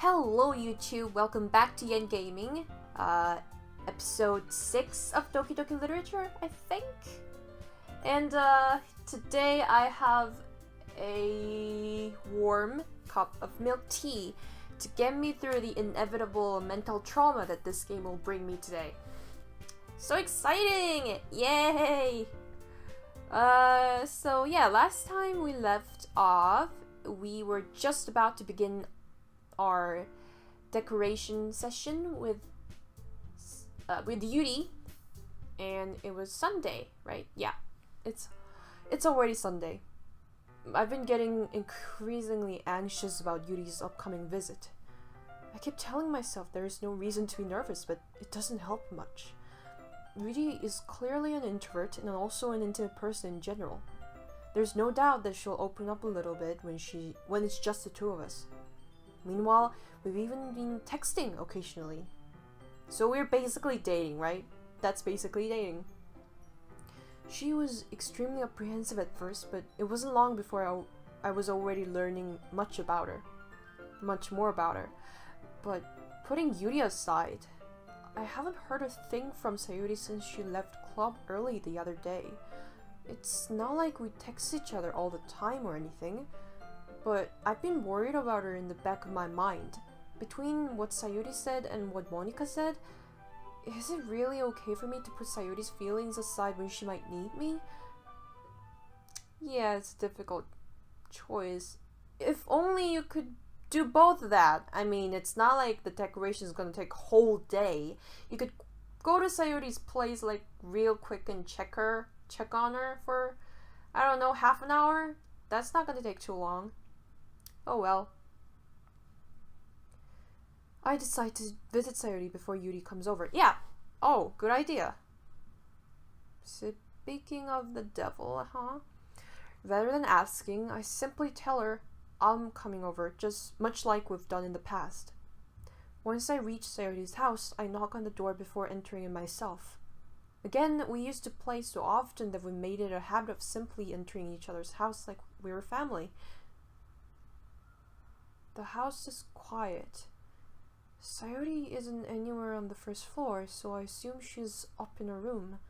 Hello YouTube, welcome back to Yen Gaming, episode 6 of Doki Doki Literature, I think. And today I have a warm cup of milk tea to get me through the inevitable mental trauma that this game will bring me today. So exciting! Yay! So yeah, last time we left off, we were just about to begin our decoration session with Yuri, and it was Sunday, right? Yeah, it's already Sunday. I've been getting increasingly anxious about Yuri's upcoming visit. I keep telling myself there is no reason to be nervous, but it doesn't help much. Yuri is clearly an introvert and also an intimate person in general. There's no doubt that she'll open up a little bit when it's just the two of us. Meanwhile, we've even been texting occasionally. So we're basically dating, right? That's basically dating. She was extremely apprehensive at first, but it wasn't long before I was already learning much more about her. But putting Yuri aside, I haven't heard a thing from Sayori since she left club early the other day. It's not like we text each other all the time or anything, but I've been worried about her in the back of my mind. Between what Sayori said and what Monika said, is it really okay for me to put Sayori's feelings aside when she might need me? Yeah, it's a difficult choice. If only you could do both of that. I mean, it's not like the decoration is gonna take a whole day. You could go to Sayori's place like real quick and check on her for, I don't know, half an hour? That's not gonna take too long. Oh well. I decide to visit Sayori before Yuri comes over. Yeah! Oh, good idea. Speaking of the devil, rather than asking, I simply tell her I'm coming over, just much like we've done in the past. Once I reach Sayori's house, I knock on the door before entering it myself. Again, we used to play so often that we made it a habit of simply entering each other's house like we were family. The house is quiet. Sayori isn't anywhere on the first floor, so I assume she's up in her room.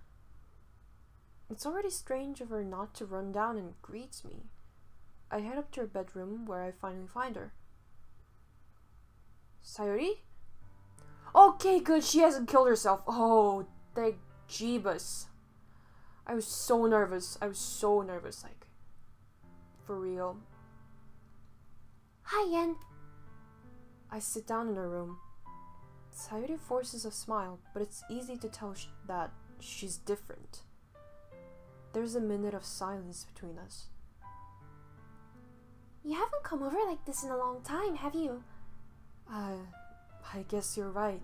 It's already strange of her not to run down and greet me. I head up to her bedroom, where I finally find her. Sayori? Okay, good, she hasn't killed herself. Oh, thank Jeebus. I was so nervous, like, for real. Hi, Yen. I sit down in her room. Sayori forces a smile, but it's easy to tell that she's different. There's a minute of silence between us. You haven't come over like this in a long time, have you? I guess you're right.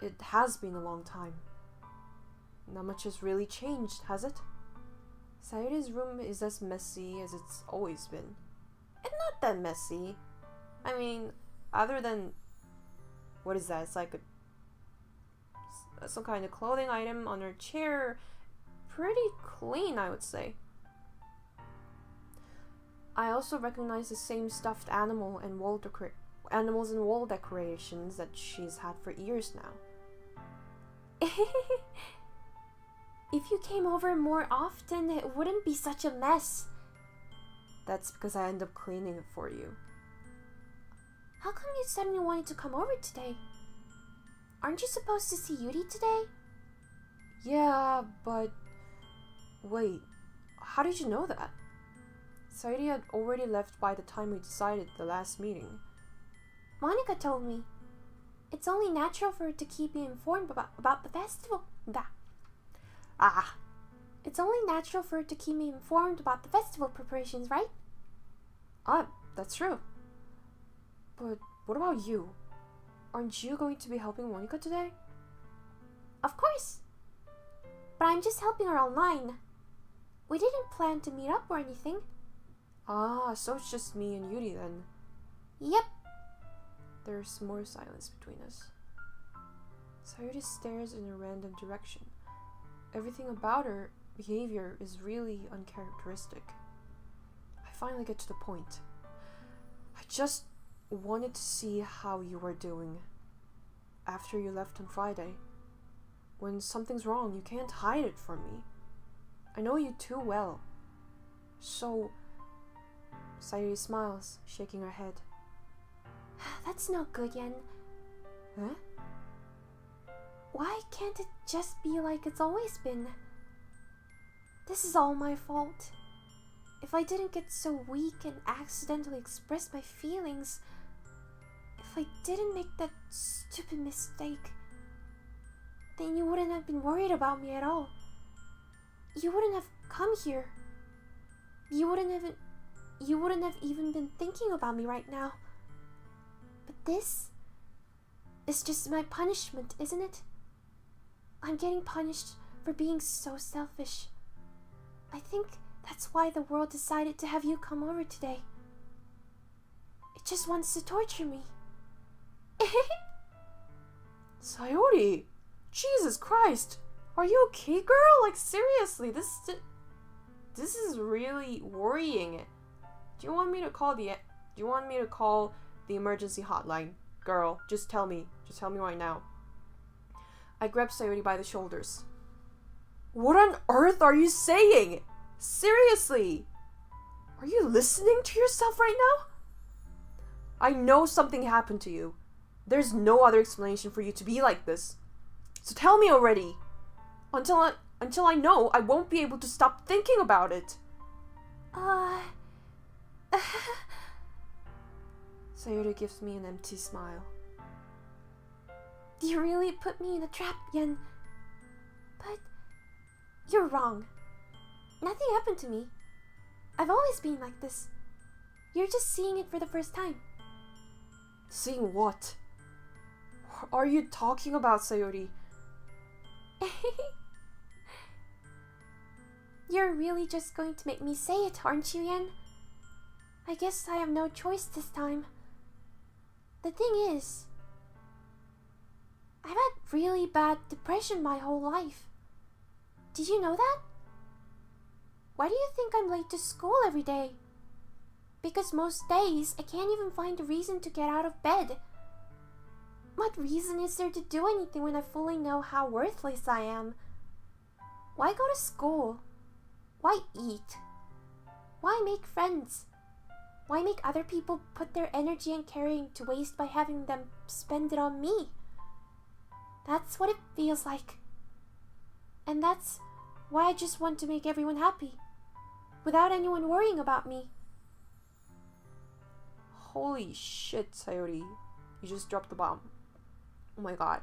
It has been a long time. Not much has really changed, has it? Sayori's room is as messy as it's always been. And not that messy. I mean, other than, what is that? It's like some kind of clothing item on her chair. Pretty clean, I would say. I also recognize the same stuffed animals and wall decorations that she's had for years now. If you came over more often, it wouldn't be such a mess. That's because I end up cleaning it for you. How come you suddenly wanted to come over today? Aren't you supposed to see Yuri today? Yeah, but... Wait, how did you know that? Sayori had already left by the time we decided the last meeting. Monika told me. It's only natural for her to keep me informed about the festival. It's only natural for her to keep me informed about the festival preparations, right? That's true. But what about you? Aren't you going to be helping Monika today? Of course. But I'm just helping her online. We didn't plan to meet up or anything. So it's just me and Yuri then. Yep. There's more silence between us. Sayori stares in a random direction. Everything about her behavior is really uncharacteristic. I finally get to the point. I just wanted to see how you were doing after you left on Friday. When something's wrong, you can't hide it from me. I know you too well. So, Sayori smiles, shaking her head. That's no good, Yen. Huh? Why can't it just be like it's always been? This is all my fault. If I didn't get so weak and accidentally express my feelings, if I didn't make that stupid mistake, then you wouldn't have been worried about me at all. You wouldn't have come here. You wouldn't have even been thinking about me right now. But this is just my punishment, isn't it? I'm getting punished for being so selfish. I think that's why the world decided to have you come over today. It just wants to torture me. Sayori! Jesus Christ! Are you okay, girl? Like, seriously, this is really worrying. Do you want me to call the emergency hotline? Girl, just tell me. Just tell me right now. I grabbed Sayori by the shoulders. What on earth are you saying? Seriously? Are you listening to yourself right now? I know something happened to you. There's no other explanation for you to be like this. So tell me already. Until I know, I won't be able to stop thinking about it. Sayori gives me an empty smile. You really put me in a trap, Yen. But you're wrong. Nothing happened to me. I've always been like this. You're just seeing it for the first time. Seeing what? What are you talking about, Sayori? You're really just going to make me say it, aren't you, Yen? I guess I have no choice this time. The thing is, I've had really bad depression my whole life. Did you know that? Why do you think I'm late to school every day? Because most days I can't even find a reason to get out of bed. What reason is there to do anything when I fully know how worthless I am? Why go to school? Why eat? Why make friends? Why make other people put their energy and caring to waste by having them spend it on me? That's what it feels like. And that's why I just want to make everyone happy, without anyone worrying about me. Holy shit, Sayori. You just dropped the bomb. Oh my god.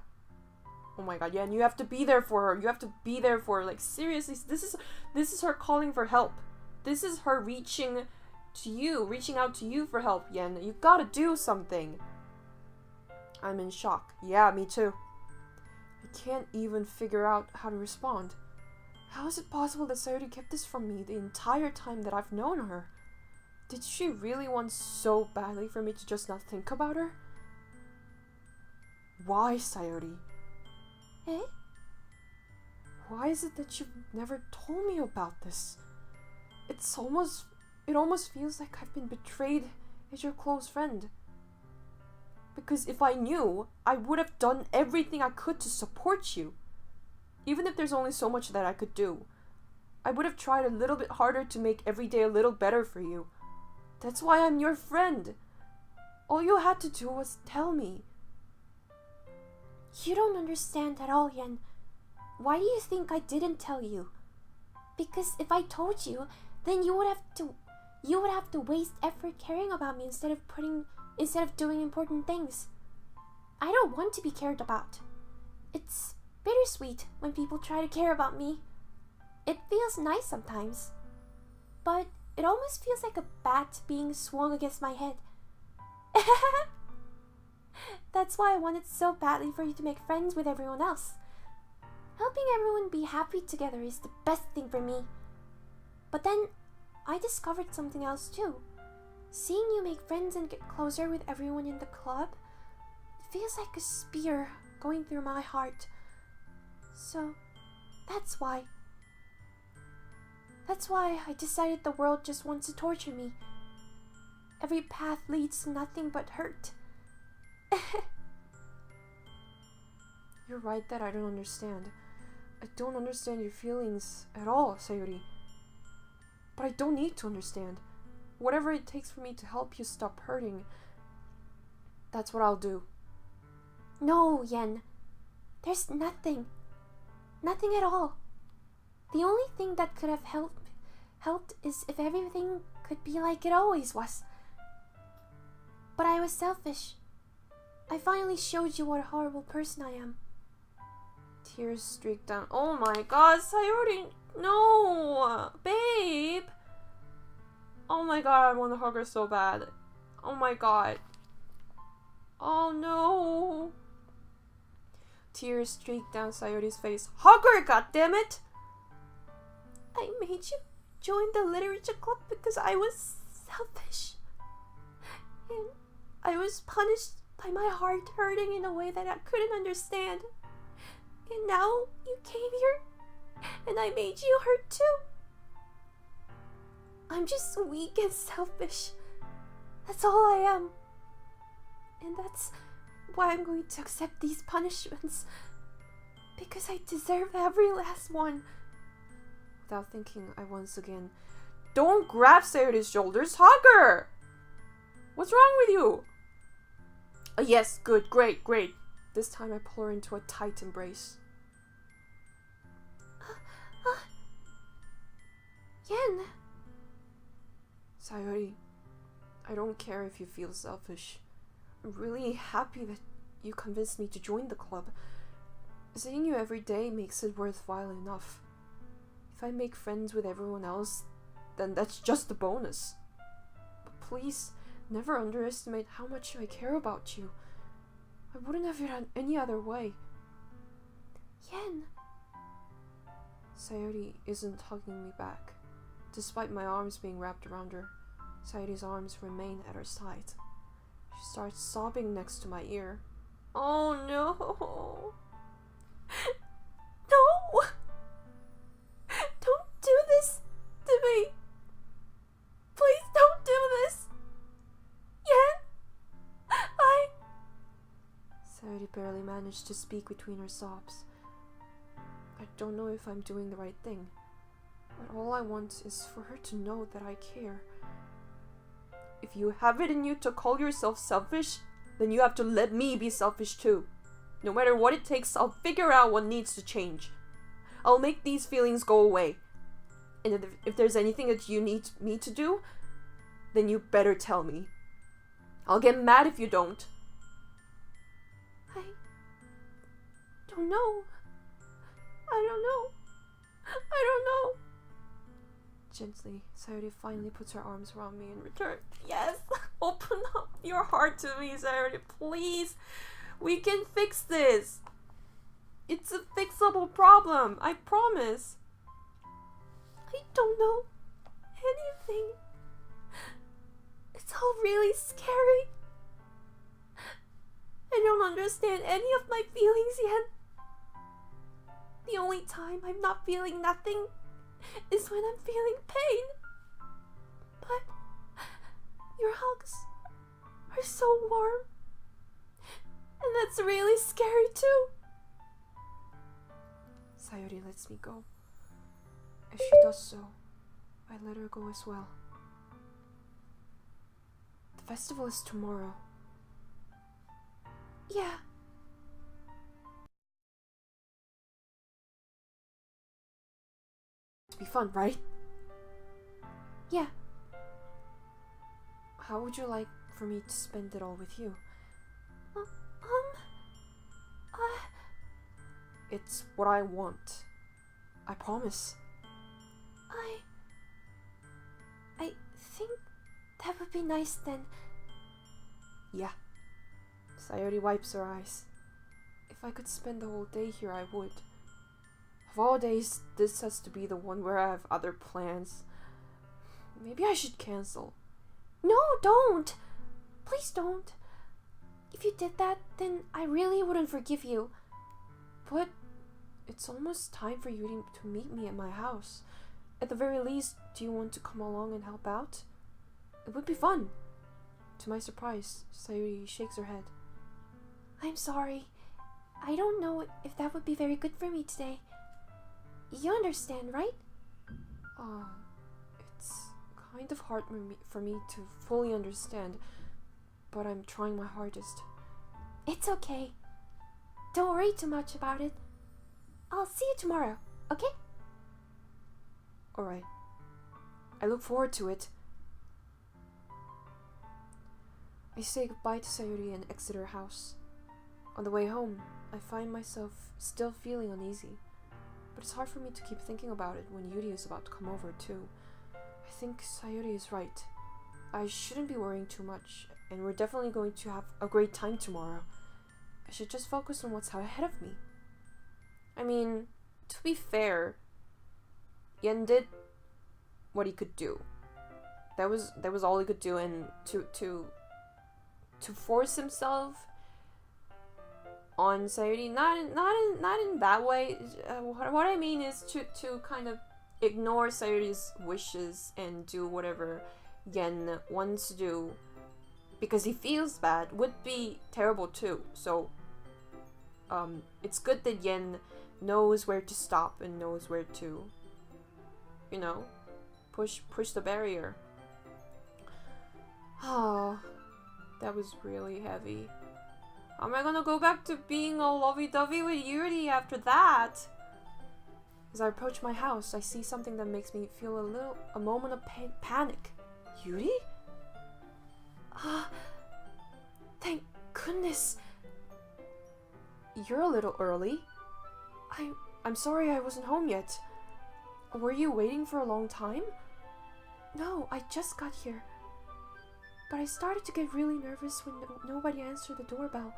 Oh my god, yeah, and you have to be there for her. You have to be there for her. Like, seriously, this is her calling for help. This is her reaching out to you for help, Yen. You gotta do something. I'm in shock. Yeah, me too. I can't even figure out how to respond. How is it possible that Sayori kept this from me the entire time that I've known her? Did she really want so badly for me to just not think about her? Why, Sayori? Eh? Why is it that you've never told me about this? It almost feels like I've been betrayed as your close friend. Because if I knew, I would have done everything I could to support you. Even if there's only so much that I could do. I would have tried a little bit harder to make every day a little better for you. That's why I'm your friend. All you had to do was tell me. You don't understand at all, Yen. Why do you think I didn't tell you? Because if I told you, then you would have to waste effort caring about me instead of doing important things. I don't want to be cared about. It's bittersweet when people try to care about me. It feels nice sometimes, but it almost feels like a bat being swung against my head. That's why I wanted so badly for you to make friends with everyone else. Helping everyone be happy together is the best thing for me. But then, I discovered something else too. Seeing you make friends and get closer with everyone in the club, it feels like a spear going through my heart. So, that's why I decided the world just wants to torture me. Every path leads to nothing but hurt. You're right that I don't understand. I don't understand your feelings at all, Sayori. But I don't need to understand. Whatever it takes for me to help you stop hurting, that's what I'll do. No, Yen. There's nothing. Nothing at all. The only thing that could have helped is if everything could be like it always was. But I was selfish. I finally showed you what a horrible person I am. Tears streaked down. Oh my god, Sayori, no! Babe! Oh my god, I want to hug her so bad. Oh my god. Oh no! Tears streaked down Sayori's face. Hug her, goddammit! I made you join the literature club because I was selfish. And I was punished by my heart hurting in a way that I couldn't understand. And now you came here, and I made you hurt too. I'm just weak and selfish. That's all I am. And that's why I'm going to accept these punishments. Because I deserve every last one. Without thinking, I once again... Don't grab Sayori's shoulders, hug her! What's wrong with you? Yes, good, great. This time I pull her into a tight embrace. Yen. Sayori, I don't care if you feel selfish. I'm really happy that you convinced me to join the club. Seeing you every day makes it worthwhile enough. If I make friends with everyone else, then that's just a bonus. But please, never underestimate how much I care about you. I wouldn't have it any other way. Yen. Sayori isn't hugging me back. Despite my arms being wrapped around her, Sayori's arms remain at her side. She starts sobbing next to my ear. Oh no! No! Don't do this to me! Please don't do this! Yen! Sayori barely managed to speak between her sobs. I don't know if I'm doing the right thing, but all I want is for her to know that I care. If you have it in you to call yourself selfish, then you have to let me be selfish too. No matter what it takes, I'll figure out what needs to change. I'll make these feelings go away. And if there's anything that you need me to do, then you better tell me. I'll get mad if you don't. I don't know. I don't know. Gently, Sayori finally puts her arms around me in return. Yes! Open up your heart to me, Sayori, please! We can fix this! It's a fixable problem, I promise! I don't know anything. It's all really scary. I don't understand any of my feelings yet. The only time I'm not feeling nothing is when I'm feeling pain. But your hugs are so warm. And that's really scary too. Sayori lets me go. As she does so, I let her go as well. The festival is tomorrow. Yeah. To be fun, right? Yeah. How would you like for me to spend it all with you? It's what I want. I promise. I think that would be nice then. Yeah. Sayori wipes her eyes. If I could spend the whole day here, I would. Of all days, this has to be the one where I have other plans. Maybe I should cancel. No, don't! Please don't. If you did that, then I really wouldn't forgive you. But it's almost time for you to meet me at my house. At the very least, do you want to come along and help out? It would be fun. To my surprise, Sayori shakes her head. I'm sorry. I don't know if that would be very good for me today. You understand, right? It's kind of hard for me to fully understand, but I'm trying my hardest. It's okay. Don't worry too much about it. I'll see you tomorrow, okay? Alright. I look forward to it. I say goodbye to Sayori and exit her house. On the way home, I find myself still feeling uneasy, but it's hard for me to keep thinking about it when Yuri is about to come over too. I think Sayori is right. I shouldn't be worrying too much, and we're definitely going to have a great time tomorrow. I should just focus on what's ahead of me. I mean, to be fair, Yen did what he could do. That was all he could do, and to force himself on Sayori, not in that way. What I mean is to kind of ignore Sayori's wishes and do whatever Yen wants to do because he feels bad would be terrible too. So it's good that Yen knows where to stop and knows where to, push the barrier. Oh, that was really heavy. How am I gonna go back to being all lovey-dovey with Yuri after that? As I approach my house, I see something that makes me feel a moment of panic. Yuri? Thank goodness. You're a little early. I'm sorry I wasn't home yet. Were you waiting for a long time? No, I just got here. But I started to get really nervous when nobody answered the doorbell.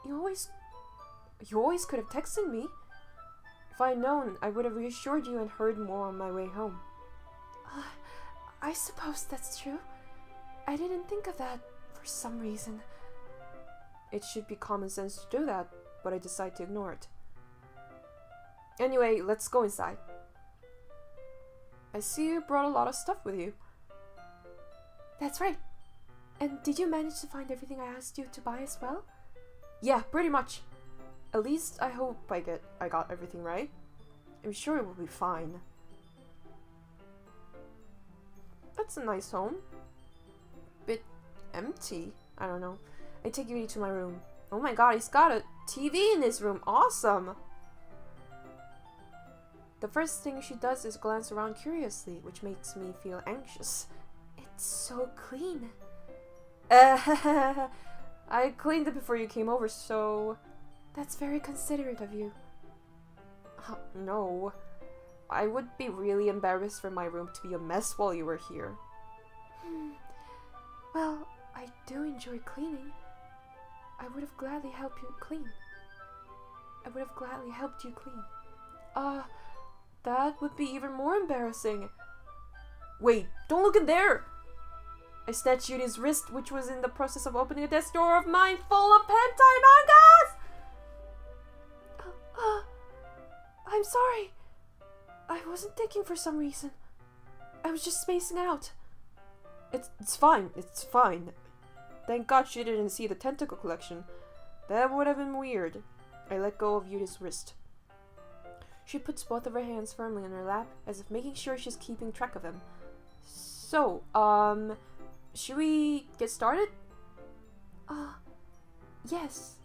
You always could have texted me. If I had known, I would have reassured you and heard more on my way home. I suppose that's true. I didn't think of that for some reason. It should be common sense to do that, but I decide to ignore it. Anyway, let's go inside. I see you brought a lot of stuff with you. That's right. And did you manage to find everything I asked you to buy as well? Yeah, pretty much. At least I hope I got everything right. I'm sure it will be fine. That's a nice home. Bit empty. I don't know. I take Yuri to my room. Oh my god, he's got a TV in his room. Awesome! The first thing she does is glance around curiously, which makes me feel anxious. It's so clean. I cleaned it before you came over, so... That's very considerate of you. No. I would be really embarrassed for my room to be a mess while you were here. Well, I do enjoy cleaning. I would have gladly helped you clean. That would be even more embarrassing. Wait, don't look in there! I snatched Yuri's wrist, which was in the process of opening a desk drawer of mine full of hentai mangas! I'm sorry. I wasn't thinking for some reason. I was just spacing out. It's fine. Thank God she didn't see the tentacle collection. That would have been weird. I let go of Yuri's wrist. She puts both of her hands firmly on her lap, as if making sure she's keeping track of him. So, should we get started? Yes.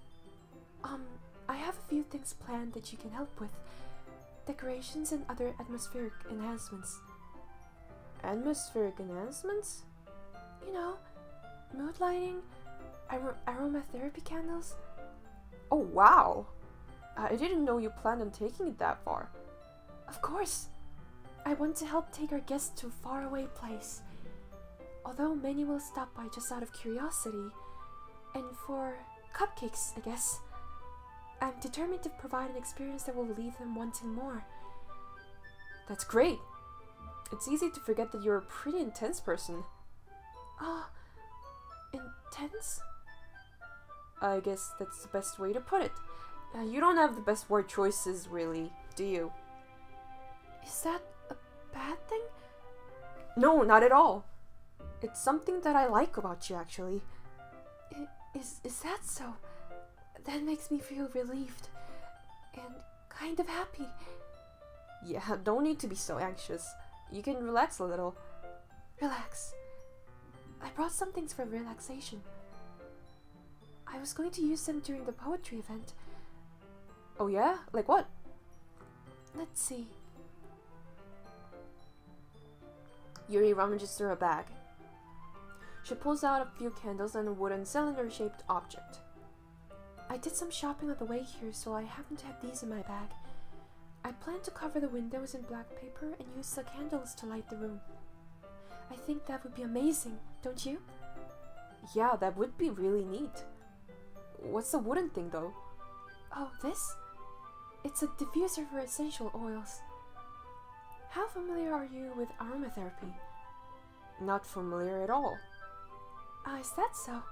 I have a few things planned that you can help with. Decorations and other atmospheric enhancements. Atmospheric enhancements? You know, mood lighting, aromatherapy candles. Oh, wow! I didn't know you planned on taking it that far. Of course! I want to help take our guests to a faraway place. Although many will stop by just out of curiosity. And for cupcakes, I guess. I'm determined to provide an experience that will leave them wanting more. That's great! It's easy to forget that you're a pretty intense person. Intense? I guess that's the best way to put it. You don't have the best word choices, really, do you? Is that a bad thing? No, not at all. It's something that I like about you, actually. Is that so? That makes me feel relieved and kind of happy. Yeah, don't need to be so anxious. You can relax a little. Relax. I brought some things for relaxation. I was going to use them during the poetry event. Oh yeah? Like what? Let's see. Yuri rummages through her bag. She pulls out a few candles and a wooden cylinder-shaped object. I did some shopping on the way here, so I happen to have these in my bag. I plan to cover the windows in black paper and use the candles to light the room. I think that would be amazing, don't you? Yeah, that would be really neat. What's the wooden thing, though? Oh, this? It's a diffuser for essential oils. How familiar are you with aromatherapy? Not familiar at all. Ah, is that so?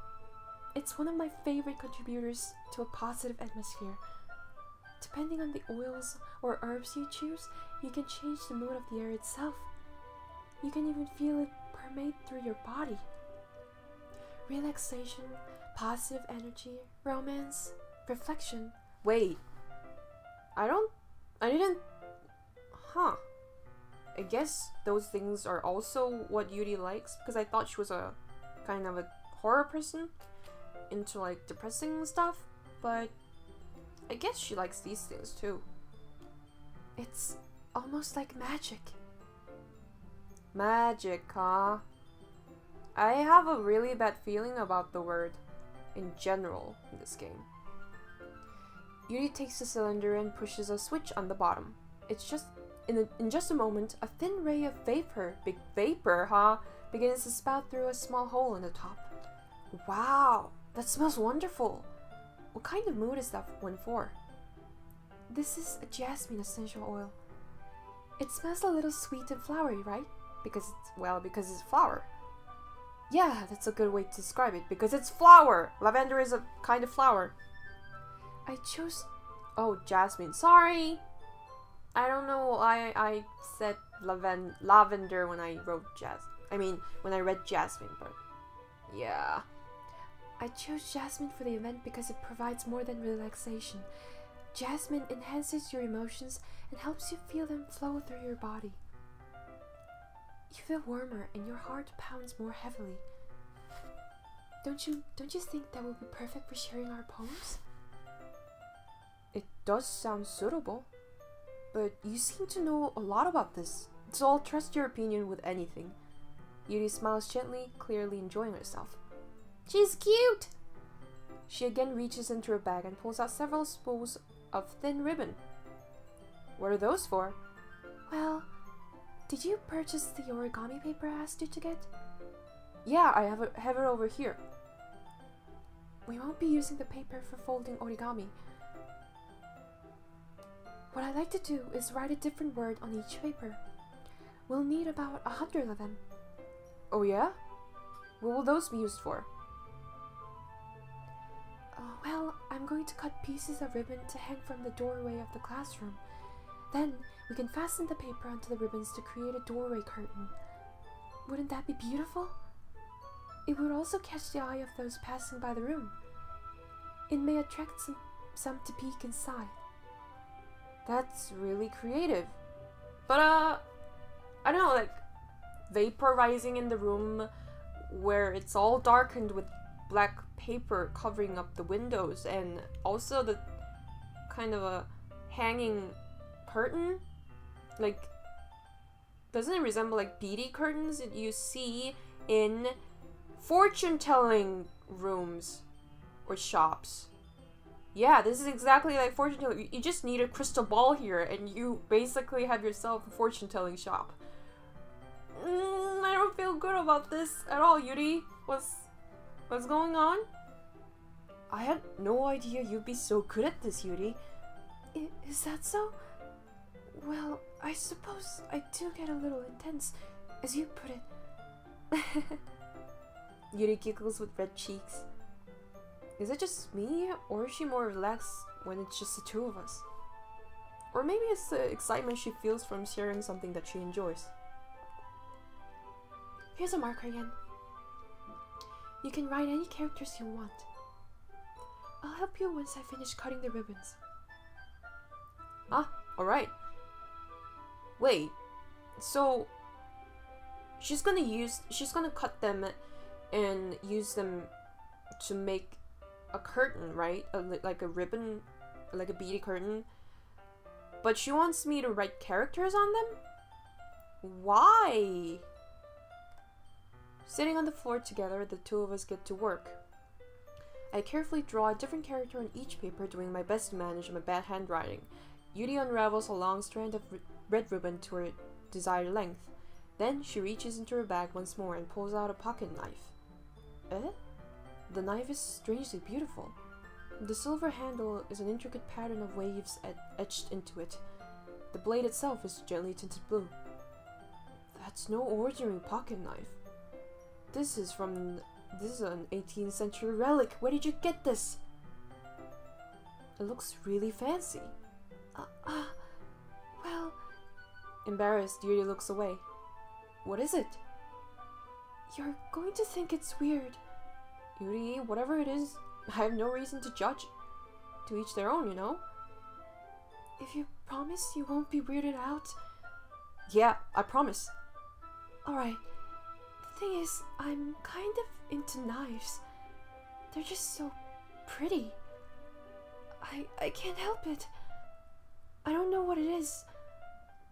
It's one of my favorite contributors to a positive atmosphere. Depending on the oils or herbs you choose, you can change the mood of the air itself. You can even feel it permeate through your body. Relaxation, positive energy, romance, reflection. Wait. I didn't... Huh. I guess those things are also what Yuri likes, because I thought she was a kind of a horror person into like depressing stuff, but I guess she likes these things too. It's almost like magic. Magic, huh? I have a really bad feeling about the word in general in this game. Yuri takes the cylinder and pushes a switch on the bottom. It's just in just a moment, a thin ray of vapor, big vapor, huh, begins to spout through a small hole in the top. Wow, that smells wonderful. What kind of mood is that one for? This is a jasmine essential oil. It smells a little sweet and flowery, right? Because it's flower. Yeah, that's a good way to describe it, because it's flower! Lavender is a kind of flower. I chose... Oh, jasmine. Sorry! I don't know why I said lavender when I wrote when I read jasmine, but... Yeah. I chose jasmine for the event because it provides more than relaxation. Jasmine enhances your emotions and helps you feel them flow through your body. You feel warmer and your heart pounds more heavily. Don't you think that would be perfect for sharing our poems? It does sound suitable, but you seem to know a lot about this, so I'll trust your opinion with anything. Yuri smiles gently, clearly enjoying herself. She's cute! She again reaches into her bag and pulls out several spools of thin ribbon. What are those for? Well, did you purchase the origami paper I asked you to get? Yeah, I have it over here. We won't be using the paper for folding origami. What I like to do is write a different word on each paper. We'll need about 100 of them. Oh yeah? What will those be used for? Well, I'm going to cut pieces of ribbon to hang from the doorway of the classroom. Then we can fasten the paper onto the ribbons to create a doorway curtain. Wouldn't that be beautiful? It would also catch the eye of those passing by the room. It may attract some to peek inside. That's really creative. But I don't know, like vapor rising in the room where it's all darkened with black paper covering up the windows, and also the kind of a hanging curtain. Like, doesn't it resemble like beady curtains that you see in fortune-telling rooms or shops? Yeah, this is exactly like fortune-telling. You just need a crystal ball here and you basically have yourself a fortune-telling shop. I don't feel good about this at all, Yuri. What's going on? I had no idea you'd be so good at this, Yuri. Is that so? Well, I suppose I do get a little intense, as you put it. Yuri giggles with red cheeks. Is it just me, or is she more relaxed when it's just the two of us? Or maybe it's the excitement she feels from sharing something that she enjoys. Here's a marker again. You can write any characters you want. I'll help you once I finish cutting the ribbons. Ah, alright. Wait, so she's gonna cut them and use them to make a curtain, right? Like a ribbon, like a beady curtain. But she wants me to write characters on them? Why? Sitting on the floor together, the two of us get to work. I carefully draw a different character on each paper, doing my best to manage my bad handwriting. Yuri unravels a long strand of red ribbon to her desired length. Then she reaches into her bag once more and pulls out a pocket knife. Eh? The knife is strangely beautiful. The silver handle is an intricate pattern of waves etched into it. The blade itself is gently tinted blue. That's no ordinary pocket knife. This is an 18th century relic. Where did you get this? It looks really fancy. Well... Embarrassed, Yuri looks away. What is it? You're going to think it's weird. Yuri, whatever it is, I have no reason to judge. To each their own, you know? If you promise you won't be weirded out... Yeah, I promise. Alright. The thing is, I'm kind of into knives. They're just so pretty. I can't help it. I don't know what it is.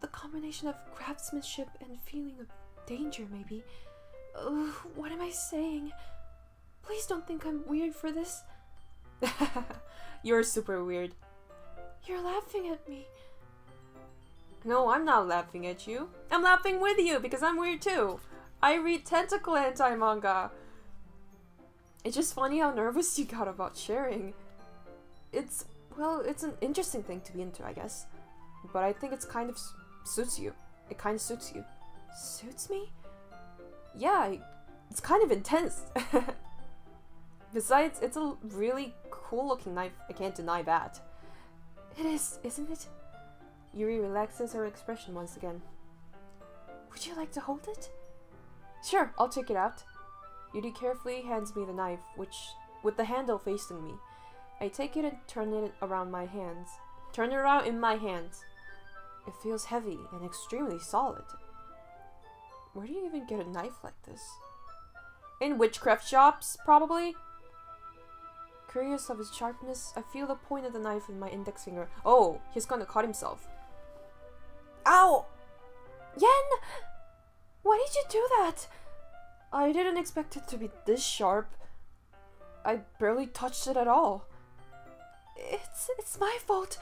The combination of craftsmanship and feeling of danger, maybe. Ugh, what am I saying? Please don't think I'm weird for this. You're super weird. You're laughing at me. No, I'm not laughing at you. I'm laughing with you because I'm weird too. I read tentacle hentai manga. It's just funny how nervous you got about sharing. It's an interesting thing to be into, I guess. But I think it's kind of suits you. It kind of suits you. Suits me? Yeah, it's kind of intense. Besides, it's a really cool looking knife. I can't deny that. It is, isn't it? Yuri relaxes her expression once again. Would you like to hold it? Sure, I'll take it out. Yuri carefully hands me the knife, with the handle facing me. I take it and turn it around in my hands. It feels heavy and extremely solid. Where do you even get a knife like this? In witchcraft shops, probably? Curious of its sharpness, I feel the point of the knife in my index finger. Oh, he's gonna cut himself. Ow! Yen! Why did you do that? I didn't expect it to be this sharp. I barely touched it at all. It's my fault.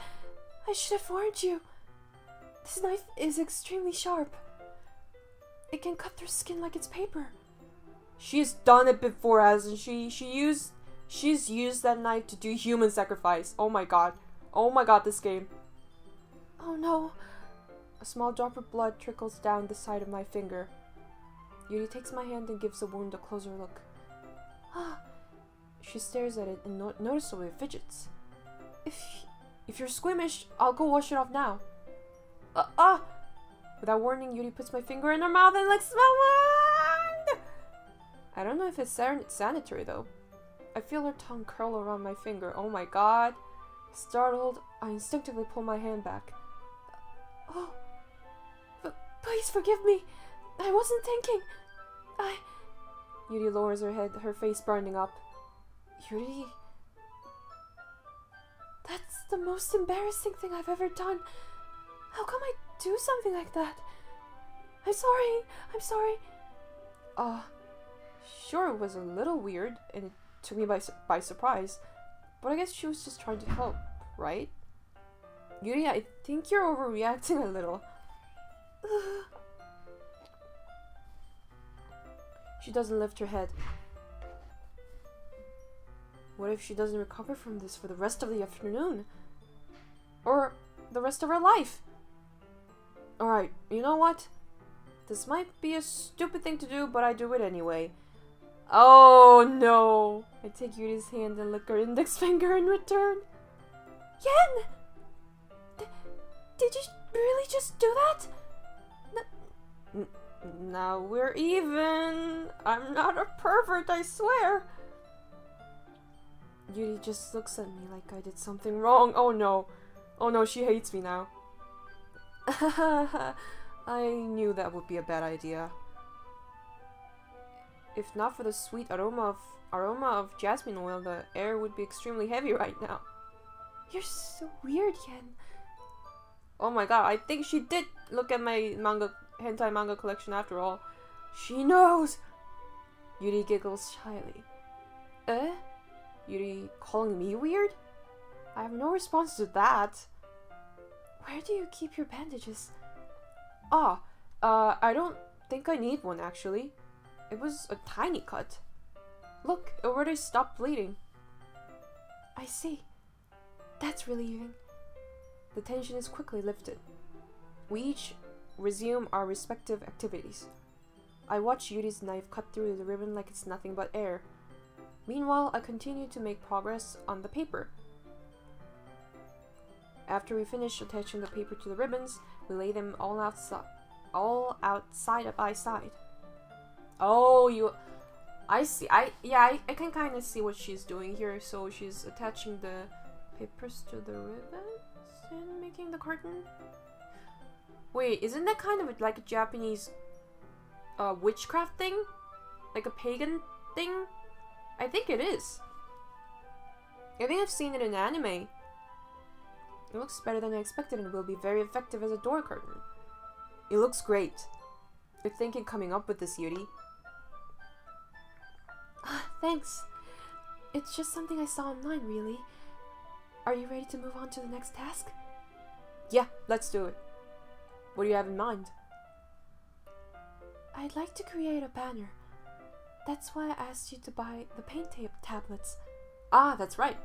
I should have warned you. This knife is extremely sharp. It can cut through skin like it's paper. She's done it before, hasn't she? She's used that knife to do human sacrifice. Oh my god. Oh my god, this game. Oh no. A small drop of blood trickles down the side of my finger. Yuri takes my hand and gives the wound a closer look. She stares at it and noticeably fidgets. If you're squeamish, I'll go wash it off now. Without warning, Yuri puts my finger in her mouth and licks my wound! I don't know if it's sanitary though. I feel her tongue curl around my finger. Oh my god. Startled, I instinctively pull my hand back. Oh, please forgive me. I wasn't thinking. Yuri lowers her head, her face brightening up. Yuri... That's the most embarrassing thing I've ever done. How come I do something like that? I'm sorry. Sure, it was a little weird, and it took me by surprise, but I guess she was just trying to help, right? Yuri, I think you're overreacting a little. She doesn't lift her head. What if she doesn't recover from this for the rest of the afternoon? Or the rest of her life? Alright, you know what? This might be a stupid thing to do, but I do it anyway. Oh no! I take Yuri's hand and lick her index finger in return. Yen! Did you really just do that? Now we're even. I'm not a pervert, I swear. Yuri just looks at me like I did something wrong. Oh no. Oh no, she hates me now. I knew that would be a bad idea. If not for the sweet aroma of jasmine oil, the air would be extremely heavy right now. You're so weird, Yen. Oh my god, I think she did look at my hentai manga collection after all. She knows! Yuri giggles shyly. Yuri calling me weird? I have no response to that. Where do you keep your bandages? I don't think I need one actually. It was a tiny cut. Look, it already stopped bleeding. I see. That's relieving. The tension is quickly lifted. We each resume our respective activities. I watch Yuri's knife cut through the ribbon like it's nothing but air. Meanwhile, I continue to make progress on the paper. After we finish attaching the paper to the ribbons, we lay them all out side by side. Oh, I see. I can kind of see what she's doing here. So she's attaching the papers to the ribbons and making the curtain. Wait, isn't that kind of like a Japanese witchcraft thing? Like a pagan thing? I think it is. I think I've seen it in anime. It looks better than I expected and will be very effective as a door curtain. It looks great. Good thinking coming up with this, Yuri. Thanks. It's just something I saw online, really. Are you ready to move on to the next task? Yeah, let's do it. What do you have in mind? I'd like to create a banner. That's why I asked you to buy the paint tablets. Ah, that's right.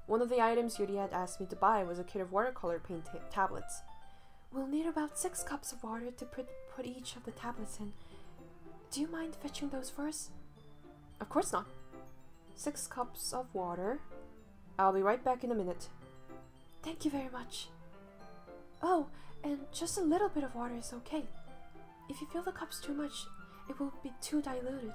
One of the items Yuri had asked me to buy was a kit of watercolor paint tablets. We'll need about 6 cups of water to put each of the tablets in. Do you mind fetching those for us? Of course not. 6 cups of water. I'll be right back in a minute. Thank you very much. Oh, and just a little bit of water is okay. If you fill the cups too much, it will be too diluted.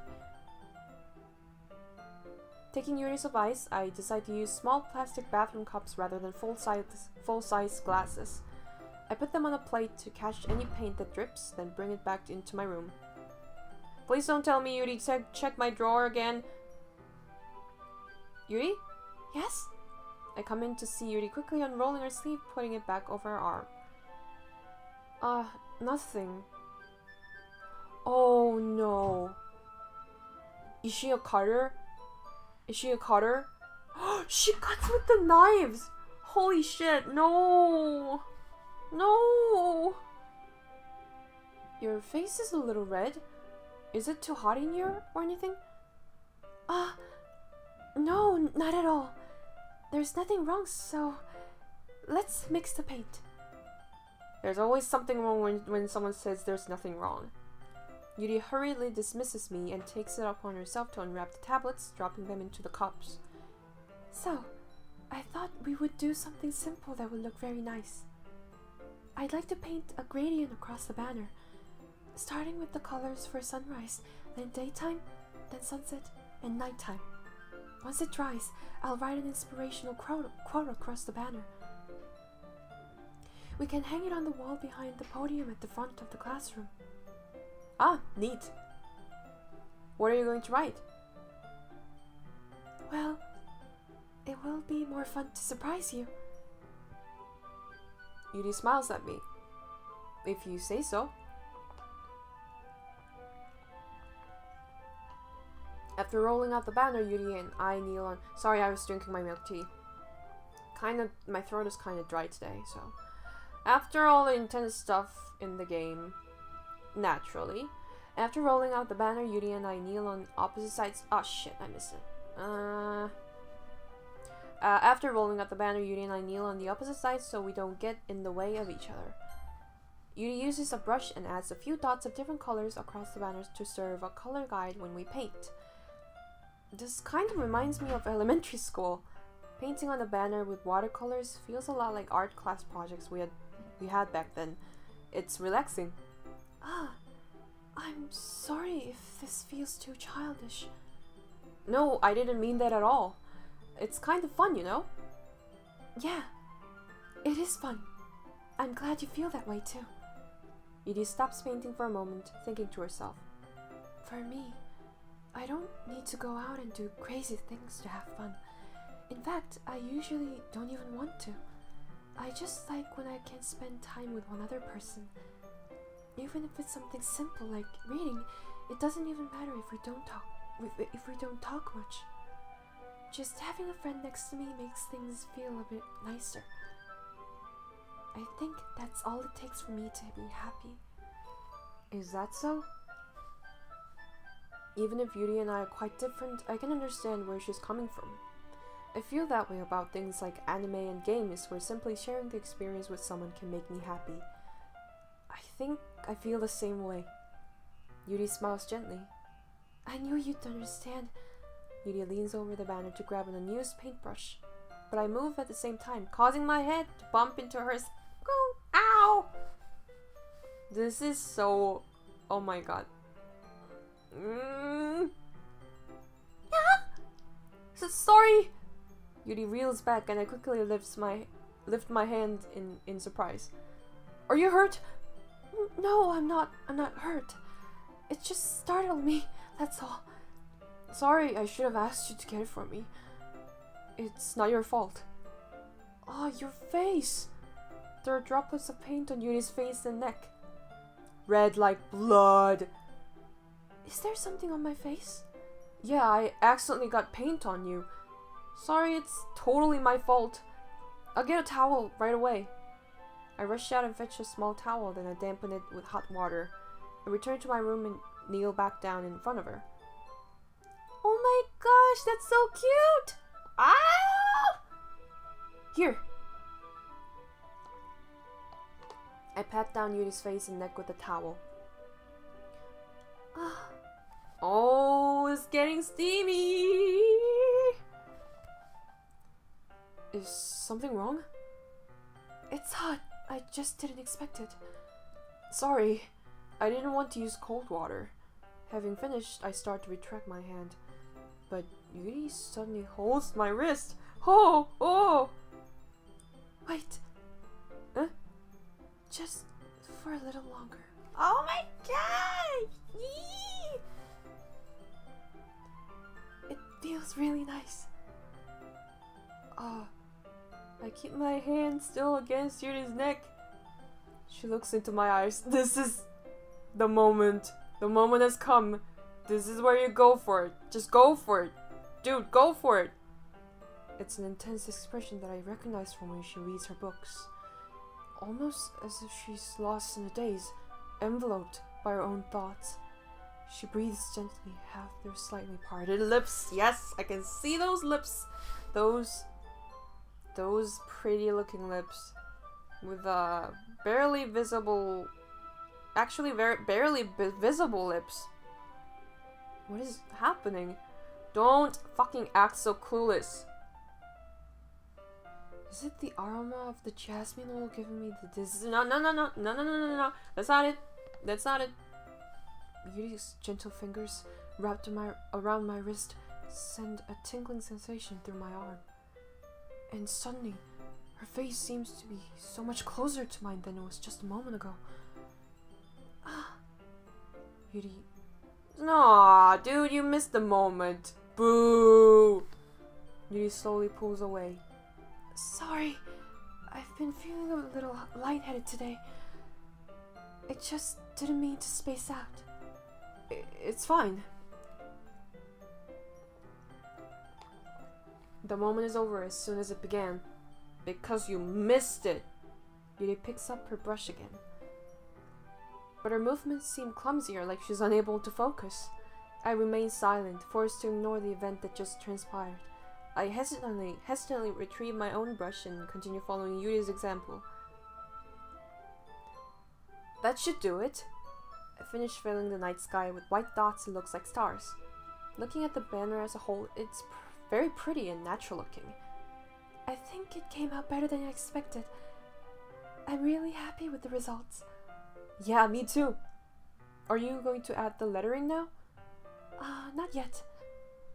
Taking Yuri's advice, I decide to use small plastic bathroom cups rather than full-size glasses. I put them on a plate to catch any paint that drips, then bring it back into my room. Please don't tell me Yuri check my drawer again. Yuri? Yes? I come in to see Yuri quickly unrolling her sleeve, putting it back over her arm. Nothing. Oh no. Is she a cutter? Is she a cutter? She cuts with the knives! Holy shit, no! No! Your face is a little red. Is it too hot in here or anything? No, not at all. There's nothing wrong, so let's mix the paint. There's always something wrong when someone says there's nothing wrong. Yuri hurriedly dismisses me and takes it upon herself to unwrap the tablets, dropping them into the cups. So, I thought we would do something simple that would look very nice. I'd like to paint a gradient across the banner, starting with the colors for sunrise, then daytime, then sunset, and nighttime. Once it dries, I'll write an inspirational quote across the banner. We can hang it on the wall behind the podium at the front of the classroom. Ah, neat. What are you going to write? Well, it will be more fun to surprise you. Yuri smiles at me. If you say so. After rolling out the banner, Yuri and I kneel on... Sorry, I was drinking my milk tea. My throat is kind of dry today, so... After all the intense stuff in the game, naturally, after rolling out the banner, Yuri and I kneel on opposite sides... Oh shit, I missed it. After rolling out the banner, Yuri and I kneel on the opposite sides so we don't get in the way of each other. Yuri uses a brush and adds a few dots of different colors across the banners to serve a color guide when we paint. This kind of reminds me of elementary school. Painting on a banner with watercolors feels a lot like art class projects we had back then. It's relaxing. Ah, I'm sorry if this feels too childish. No, I didn't mean that at all. It's kind of fun, you know? Yeah, it is fun. I'm glad you feel that way too. Yuri stops painting for a moment, thinking to herself. For me, I don't need to go out and do crazy things to have fun. In fact, I usually don't even want to. I just like when I can spend time with one other person. Even if it's something simple like reading, it doesn't even matter if we don't talk much. Just having a friend next to me makes things feel a bit nicer. I think that's all it takes for me to be happy. Is that so? Even if Yuri and I are quite different, I can understand where she's coming from. I feel that way about things like anime and games, where simply sharing the experience with someone can make me happy. I think I feel the same way. Yuri smiles gently. I knew you'd understand. Yuri leans over the banner to grab an unused paintbrush, but I move at the same time, causing my head to bump into hers. Go! Ow! This is so... oh my god. Sorry! Yuri reels back and I quickly lift my hand in surprise. Are you hurt? No, I'm not hurt. It just startled me, that's all. Sorry, I should have asked you to get it for me. It's not your fault. Oh, your face! There are droplets of paint on Yuri's face and neck. Red like blood. Is there something on my face? Yeah, I accidentally got paint on you. Sorry, it's totally my fault. I'll get a towel right away. I rush out and fetch a small towel, then I dampen it with hot water. I return to my room and kneel back down in front of her. Oh my gosh, that's so cute! Ah! Here. I pat down Yuri's face and neck with the towel. Oh, it's getting steamy! Is something wrong? It's hot. I just didn't expect it. Sorry, I didn't want to use cold water. Having finished, I start to retract my hand, but Yuri suddenly holds my wrist. Oh, oh! Wait. Huh? Just for a little longer. Oh my god! Yee! It feels really nice. I keep my hand still against Yuri's neck. She looks into my eyes. This is the moment. The moment has come. This is where you go for it. Just go for it. Dude, go for it. It's an intense expression that I recognize from when she reads her books. Almost as if she's lost in a daze, enveloped by her own thoughts. She breathes gently, half their slightly parted lips. Yes, I can see those lips. Those pretty looking lips. With barely visible... actually barely visible lips. What is happening? Don't fucking act so clueless. Is it the aroma of the jasmine oil giving me the No. That's not it. That's not it. Yuri's gentle fingers wrapped around my wrist send a tingling sensation through my arm. And suddenly, her face seems to be so much closer to mine than it was just a moment ago. Yuri... Nah, dude, you missed the moment. Boo! Yuri slowly pulls away. Sorry, I've been feeling a little lightheaded today. I just didn't mean to space out. It's fine. The moment is over as soon as it began. Because you missed it. Yuri picks up her brush again. But her movements seem clumsier, like she's unable to focus. I remain silent, forced to ignore the event that just transpired. I hesitantly retrieve my own brush and continue following Yuri's example. That should do it. I finish filling the night sky with white dots that looks like stars. Looking at the banner as a whole, it's very pretty and natural looking. I think it came out better than I expected. I'm really happy with the results. Yeah, me too. Are you going to add the lettering now? Not yet.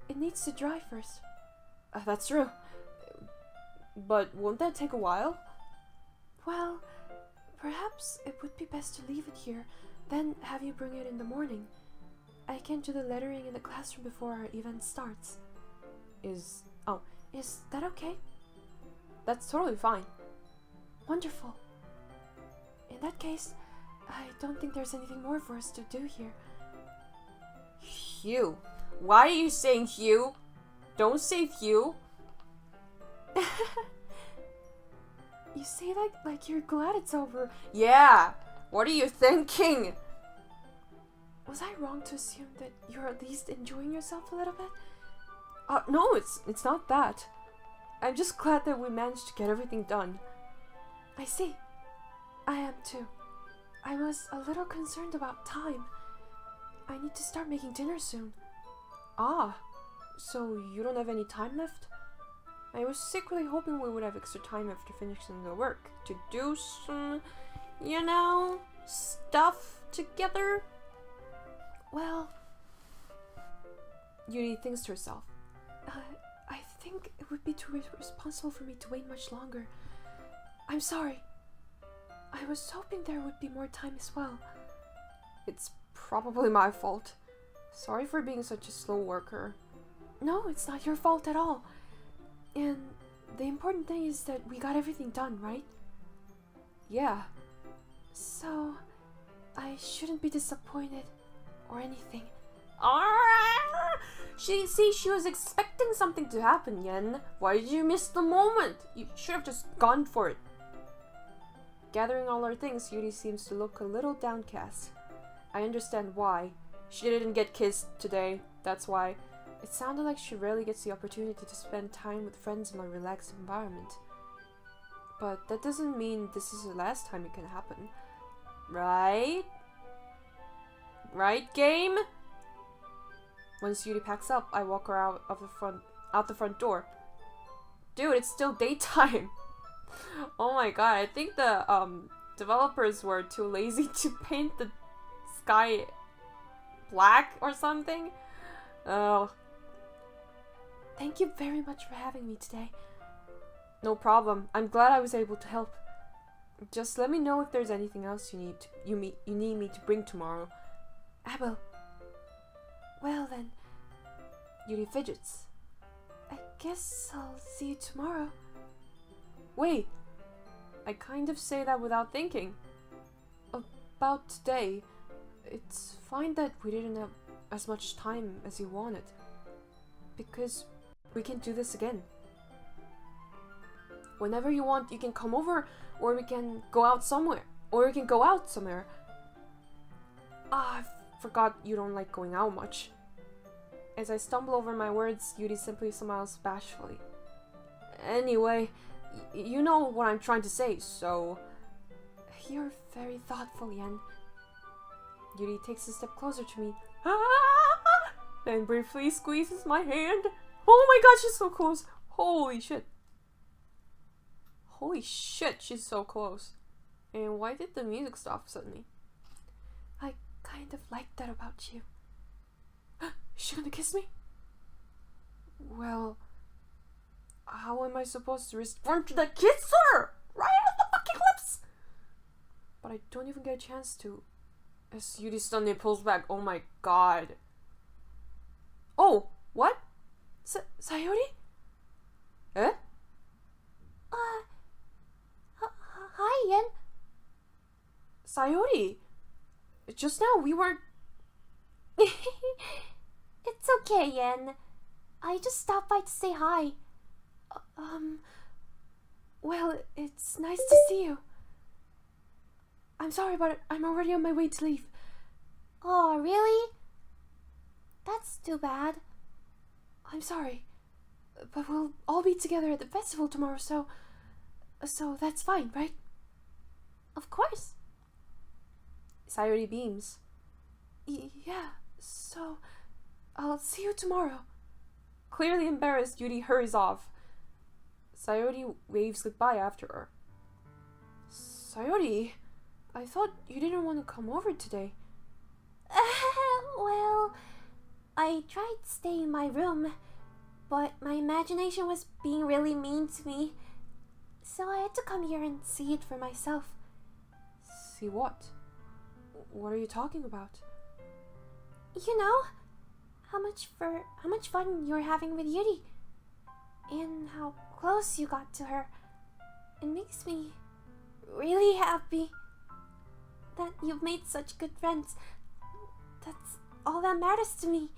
It needs to dry first. That's true. But won't that take a while? Well, perhaps it would be best to leave it here, then have you bring it in the morning. I can do the lettering in the classroom before our event starts. Is that okay? That's totally fine. Wonderful. In that case, I don't think there's anything more for us to do here. Hugh. Why are you saying Hugh? Don't say Hugh. You say that like you're glad it's over. Yeah. What are you thinking? Was I wrong to assume that you're at least enjoying yourself a little bit? No, it's not that. I'm just glad that we managed to get everything done. I see. I am too. I was a little concerned about time. I need to start making dinner soon. Ah, so you don't have any time left? I was secretly hoping we would have extra time after finishing the work to do some, stuff together. Well, Yuri thinks to herself. I think it would be too irresponsible for me to wait much longer. I'm sorry. I was hoping there would be more time as well. It's probably my fault. Sorry for being such a slow worker. No, it's not your fault at all. And the important thing is that we got everything done, right? Yeah. So, I shouldn't be disappointed or anything. She was expecting something to happen, Yen. Why did you miss the moment? You should have just gone for it. Gathering all her things, Yuri seems to look a little downcast. I understand why. She didn't get kissed today, that's why. It sounded like she rarely gets the opportunity to spend time with friends in a relaxed environment. But that doesn't mean this is the last time it can happen. Right? Right, game? Once Yuri packs up, I walk her out the front door. Dude, it's still daytime. Oh my god, I think the developers were too lazy to paint the sky black or something. Oh. Thank you very much for having me today. No problem. I'm glad I was able to help. Just let me know if there's anything else you need me to bring tomorrow. I will. Well then. Yuri fidgets. I guess I'll see you tomorrow. Wait. I kind of say that without thinking. About today. It's fine that we didn't have as much time as you wanted. Because we can do this again. Whenever you want, you can come over, or we can go out somewhere. I forgot you don't like going out much. As I stumble over my words, Yuri simply smiles bashfully. Anyway, you know what I'm trying to say, so... You're very thoughtful, Yen. Yuri takes a step closer to me. Then briefly squeezes my hand. Oh my god, she's so close. Holy shit. Holy shit, she's so close. And why did the music stop suddenly? I kind of like that about you. Is she gonna kiss me? Well, how am I supposed to respond to the kisser? Right on the fucking lips! But I don't even get a chance to. As Yuri suddenly pulls back. Oh my god. Oh, what? Sayori? Eh? Hi, Yen. Sayori! Just now we weren't... It's okay, Yen. I just stopped by to say hi. Well, it's nice to see you. I'm sorry, but I'm already on my way to leave. Oh, really? That's too bad. I'm sorry. But we'll all be together at the festival tomorrow, so that's fine, right? Of course. Sayori beams. Yeah, so I'll see you tomorrow. Clearly embarrassed, Yuri hurries off. Sayori waves goodbye after her. Sayori, I thought you didn't want to come over today. Well, I tried staying in my room, but my imagination was being really mean to me. So I had to come here and see it for myself. See what? What are you talking about? You know, how much fun you're having with Yuri, and how close you got to her. It makes me really happy that you've made such good friends. That's all that matters to me.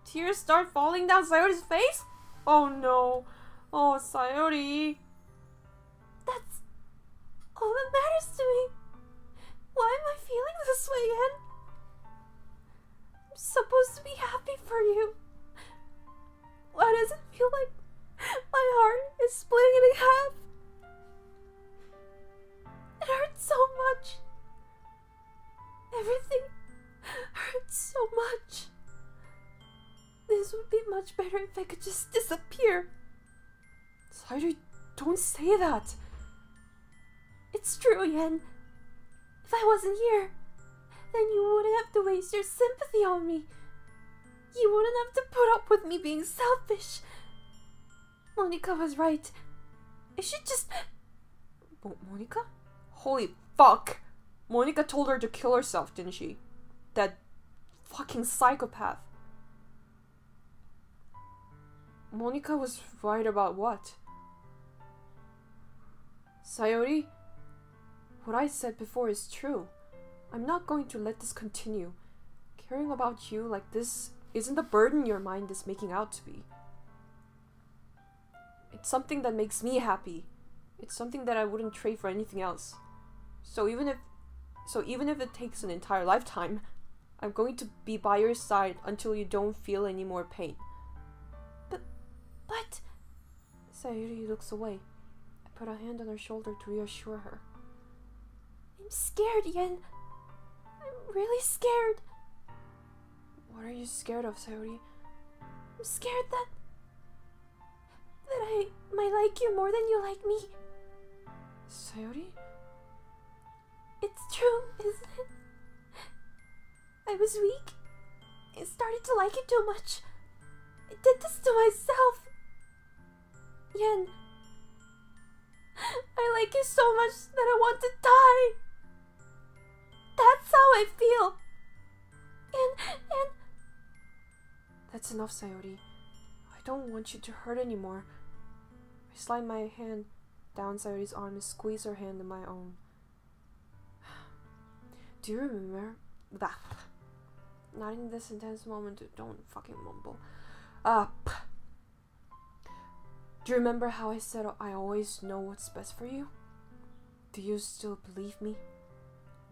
Tears start falling down Sayori's face? Oh no. Oh, Sayori. That's all that matters to me. Why am I feeling this way again? I'm supposed to be happy for you. Why does it feel like my heart is splitting in half? It hurts so much. Everything hurts so much. This would be much better if I could just disappear. Sayori, don't say that. It's true, Yen. If I wasn't here, then you wouldn't have to waste your sympathy on me. You wouldn't have to put up with me being selfish. Monica was right. I should just... Monica? Holy fuck! Monica told her to kill herself, didn't she? That fucking psychopath. Monica was right about what? Sayori, what I said before is true. I'm not going to let this continue. Caring about you like this isn't the burden your mind is making out to be. It's something that makes me happy. It's something that I wouldn't trade for anything else. So even if it takes an entire lifetime, I'm going to be by your side until you don't feel any more pain. But... Sayori looks away. I put a hand on her shoulder to reassure her. I'm scared, Yen. I'm really scared. What are you scared of, Sayori? I'm scared that I might like you more than you like me. Sayori? It's true, isn't it? I was weak. I started to like you too much. I did this to myself. Yen, I like you so much that I want to die. That's how I feel. And... That's enough, Sayori. I don't want you to hurt anymore. I slide my hand down Sayori's arm and squeeze her hand in my own. Do you remember that? Not in this intense moment, don't fucking mumble. Do you remember how I said I always know what's best for you? Do you still believe me?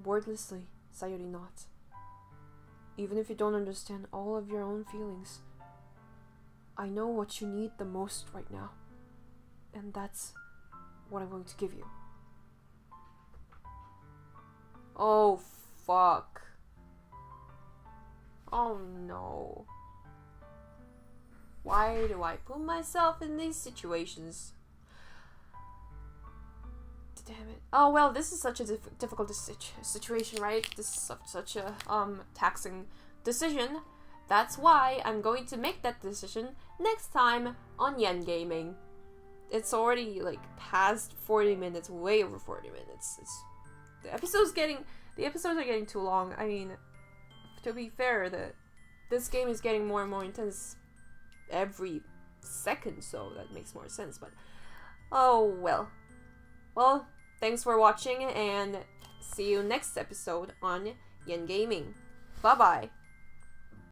Wordlessly, Sayori nods. Even if you don't understand all of your own feelings, I know what you need the most right now. And that's what I'm going to give you. Oh, fuck. Oh, no. Why do I put myself in these situations? Damn it. Oh, well, this is such a difficult situation, right? This is such a taxing decision. That's why I'm going to make that decision next time on Yen Gaming. It's already like past 40 minutes, way over 40 minutes. The episodes are getting too long. I mean, to be fair, this game is getting more and more intense every second, so that makes more sense. But oh well. Well, thanks for watching, and see you next episode on Yen Gaming. Bye bye.